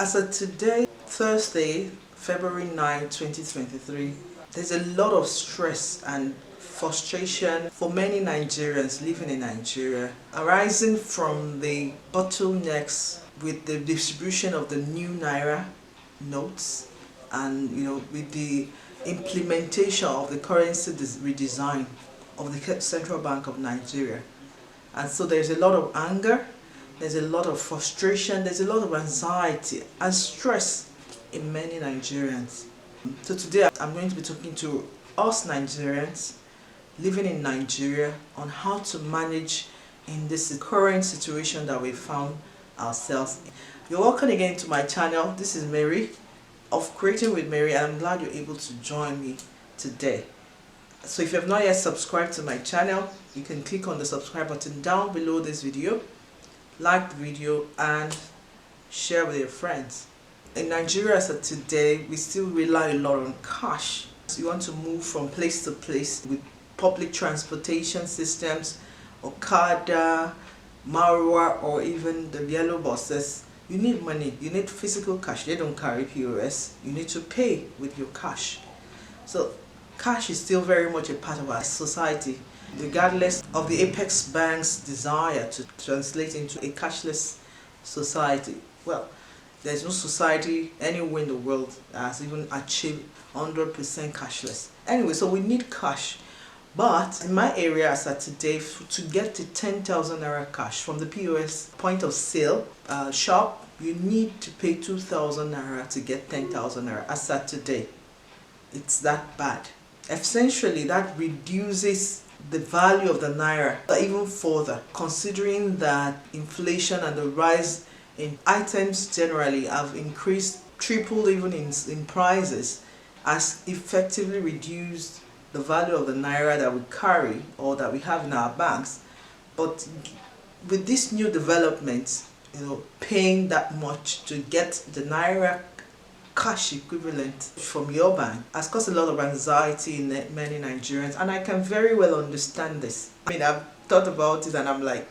As of today, Thursday, February 9, 2023, there's a lot of stress and frustration for many Nigerians living in Nigeria, arising from the bottlenecks with the distribution of the new naira notes and with the implementation of the currency redesign of the Central Bank of Nigeria. And so there's a lot of anger, there's a lot of frustration, there's a lot of anxiety and stress in many Nigerians. So today I'm going to be talking to us Nigerians living in Nigeria on how to manage in this current situation that we found ourselves in. You're welcome again to my channel. This is Mary of Creating with Mary, and I'm glad you're able to join me today. So if you have not yet subscribed to my channel, you can click on the subscribe button down below this video, like the video and share with your friends. In Nigeria as of today, we still rely a lot on cash. So you want to move from place to place with public transportation systems, Okada, Marwa, or even the yellow buses. You need money, you need physical cash. They don't carry POS. You need to pay with your cash. So cash is still very much a part of our society, regardless of the apex bank's desire to translate into a cashless society. Well, there's no society anywhere in the world that has even achieved 100% cashless. Anyway, so we need cash. But in my area as of today, to get the 10,000 naira cash from the POS point of sale shop, you need to pay 2,000 naira to get 10,000 naira as of today. It's that bad. Essentially, that reduces the value of the naira even further, considering that inflation and the rise in items generally have increased, tripled even in prices, has effectively reduced the value of the naira that we carry or that we have in our banks. But with this new development, paying that much to get the naira cash equivalent from your bank has caused a lot of anxiety in many Nigerians, and I can very well understand this. I mean, I've thought about it and I'm like,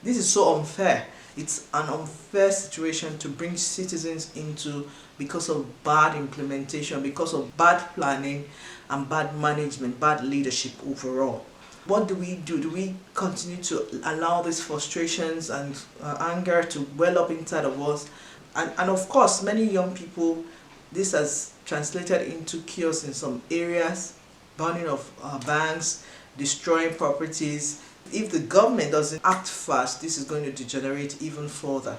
this is so unfair. It's an unfair situation to bring citizens into because of bad implementation, because of bad planning and bad management, bad leadership overall. What do? Do we continue to allow these frustrations and anger to well up inside of us? And of course, many young people, this has translated into chaos in some areas, burning of banks, destroying properties. If the government doesn't act fast, this is going to degenerate even further.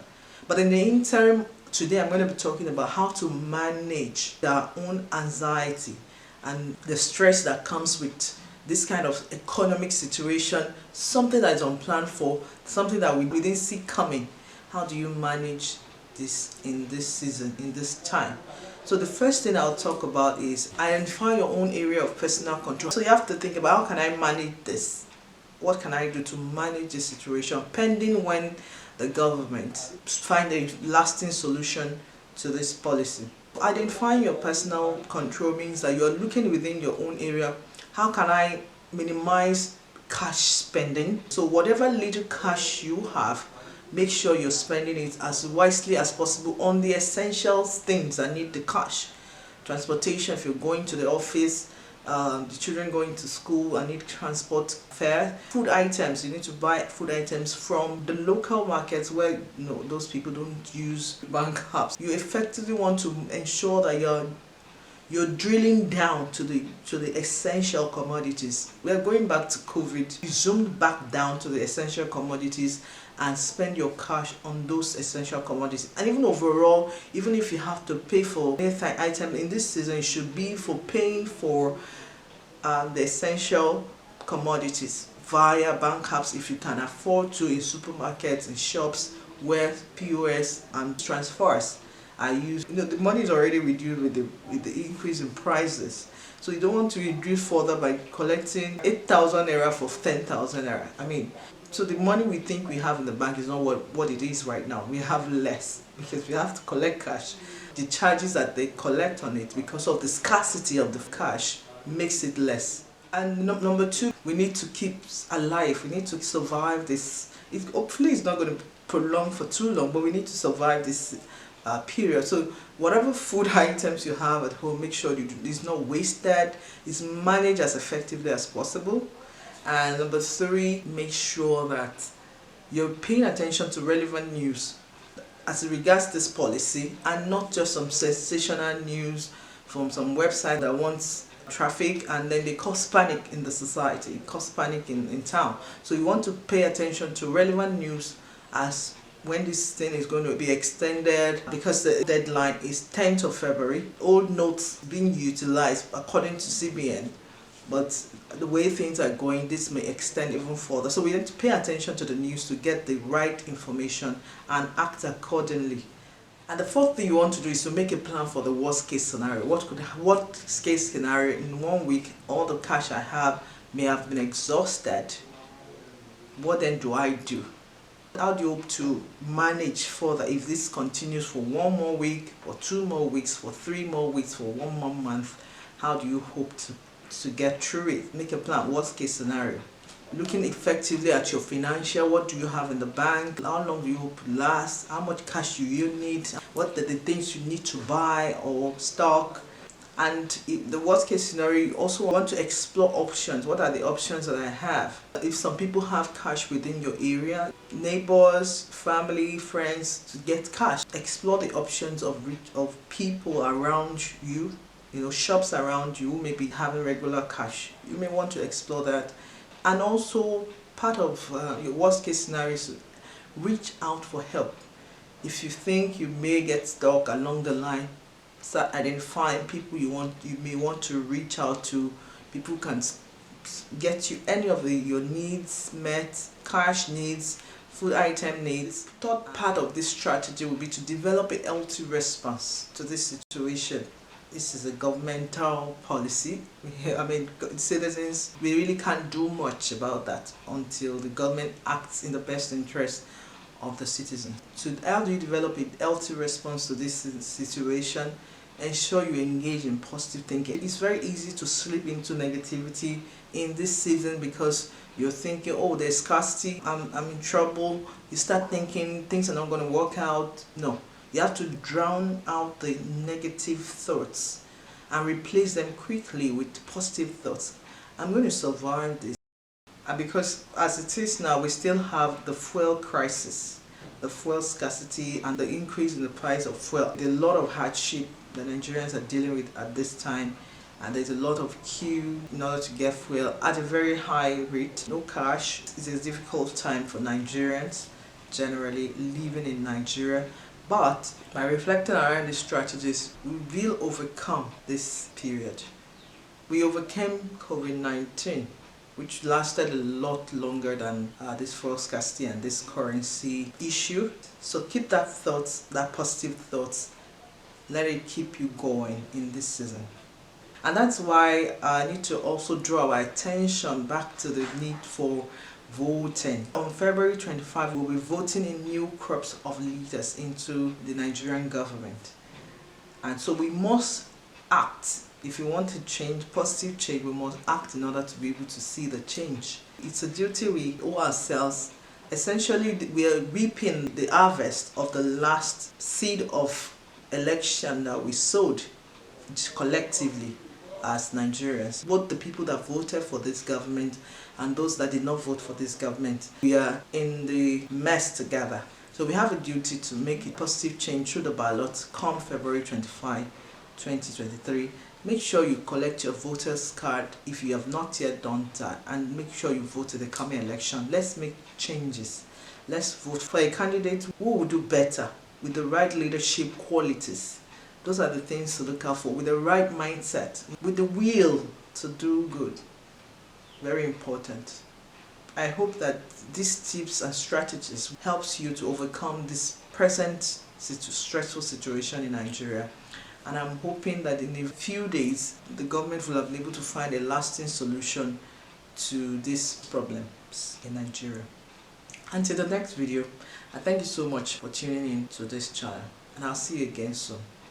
But in the interim, today I'm going to be talking about how to manage our own anxiety and the stress that comes with this kind of economic situation, something that is unplanned for, something that we didn't see coming. How do you manage this in this season, in this time? So the first thing I'll talk about is identify your own area of personal control. So you have to think about, how can I manage this? What can I do to manage the situation pending when the government find a lasting solution to this policy? Identifying your personal control means that you're looking within your own area. How can I minimize cash spending? So whatever little cash you have, make sure you're spending it as wisely as possible on the essential things that need the cash. Transportation, if you're going to the office, the children going to school and need transport fare. Food items, you need to buy food items from the local markets where those people don't use bank apps. You effectively want to ensure that you're drilling down to the essential commodities. We're going back to COVID. You zoomed back down to the essential commodities and spend your cash on those essential commodities. And even overall, even if you have to pay for anything item in this season, it should be for paying for the essential commodities via bank apps if you can afford to, in supermarkets and shops where POS and transfers are used. The money is already reduced with the increase in prices. So you don't want to reduce further by collecting 8,000 naira for 10,000 naira. I mean, so the money we think we have in the bank is not what it is right now. We have less because we have to collect cash. The charges that they collect on it because of the scarcity of the cash makes it less. And number two, we need to keep alive. We need to survive this. Hopefully it's not going to prolong for too long, but we need to survive this period. So whatever food items you have at home, make sure it's not wasted, it's managed as effectively as possible. And number three, make sure that you're paying attention to relevant news as it regards this policy, and not just some sensational news from some website that wants traffic, and then they cause panic in the society, cause panic in town. So you want to pay attention to relevant news as when this thing is going to be extended, because the deadline is 10th of February. Old notes being utilized according to CBN, but the way things are going, this may extend even further. So we need to pay attention to the news to get the right information and act accordingly. And the fourth thing you want to do is to make a plan for the worst case scenario. What case scenario? In 1 week, all the cash I have may have been exhausted. What then do I do? How do you hope to manage further if this continues for 1 more week, for 2 more weeks, for 3 more weeks, for 1 more month? How do you hope to get through it? Make a plan, worst case scenario. Looking effectively at your financial, what do you have in the bank? How long do you hope to last? How much cash do you need? What are the things you need to buy or stock? And in the worst case scenario, you also want to explore options. What are the options that I have? If some people have cash within your area, neighbors, family, friends, to get cash, explore the options of people around you, shops around you who may be having regular cash. You may want to explore that. And also, part of your worst case scenario is reach out for help. If you think you may get stuck along the line, start identifying people you may want to reach out to. People can get you any of your needs met, cash needs, food item needs. Third part of this strategy will be to develop a healthy response to this situation. This is a governmental policy. I mean, citizens, we really can't do much about that until the government acts in the best interest of the citizen. So how do you develop a healthy response to this situation? Ensure you engage in positive thinking. It's very easy to slip into negativity in this season because you're thinking, oh, there's scarcity, I'm in trouble. You start thinking things are not going to work out. No. You have to drown out the negative thoughts and replace them quickly with positive thoughts. I'm going to survive this. And because as it is now, we still have the fuel crisis, the fuel scarcity, and the increase in the price of fuel. There's a lot of hardship that Nigerians are dealing with at this time, and there's a lot of queue in order to get fuel at a very high rate. No cash. It's a difficult time for Nigerians generally living in Nigeria. But by reflecting around these strategies, we will overcome this period. We overcame COVID-19, which lasted a lot longer than this fuel scarcity and this currency issue. So keep that thoughts, that positive thoughts. Let it keep you going in this season. And that's why I need to also draw our attention back to the need for voting. On February 25, we'll be voting in new crops of leaders into the Nigerian government. And so we must act. If we want to change, positive change, we must act in order to be able to see the change. It's a duty we owe ourselves. Essentially, we are reaping the harvest of the last seed of election that we sowed collectively as Nigerians. Both the people that voted for this government and those that did not vote for this government, we are in the mess together. So we have a duty to make a positive change through the ballot come February 25, 2023. Make sure you collect your voter's card if you have not yet done that, and make sure you vote in the coming election. Let's make changes. Let's vote for a candidate who will do better with the right leadership qualities. Those are the things to look out for, with the right mindset, with the will to do good. Very important. I hope that these tips and strategies helps you to overcome this present stressful situation in Nigeria. And I'm hoping that in a few days, the government will have been able to find a lasting solution to these problems in Nigeria. Until the next video, I thank you so much for tuning in to this channel, and I'll see you again soon.